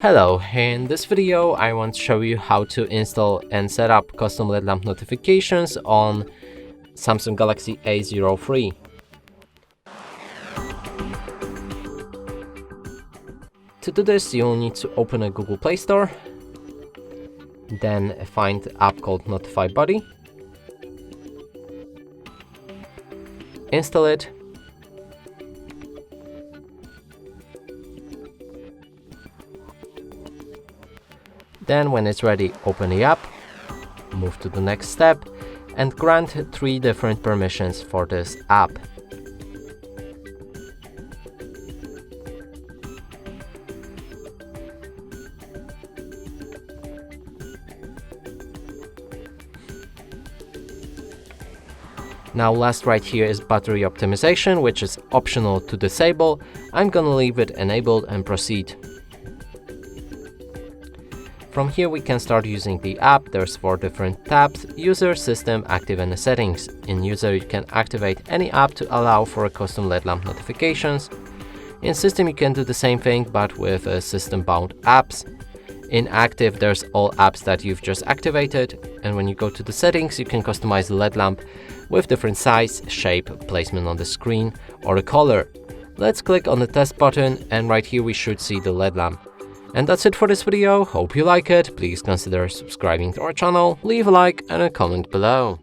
Hello, in this video I want to show you how to install and set up custom LED lamp notifications on Samsung Galaxy A03. To do this, you'll need to open a Google Play Store, then find the app called Notify Buddy, install it, then when it's ready, open the app, move to the next step, and grant 3 different permissions for this app. Now last right here is battery optimization, which is optional to disable. I'm gonna leave it enabled and proceed. From here we can start using the app. There's 4 different tabs: User, System, Active and Settings. In User you can activate any app to allow for custom LED lamp notifications. In System you can do the same thing but with system-bound apps. In Active there's all apps that you've just activated, and when you go to the settings you can customize the LED lamp with different size, shape, placement on the screen or a color. Let's click on the test button and right here we should see the LED lamp. And that's it for this video. Hope you like it. Please consider subscribing to our channel, leave a like and a comment below.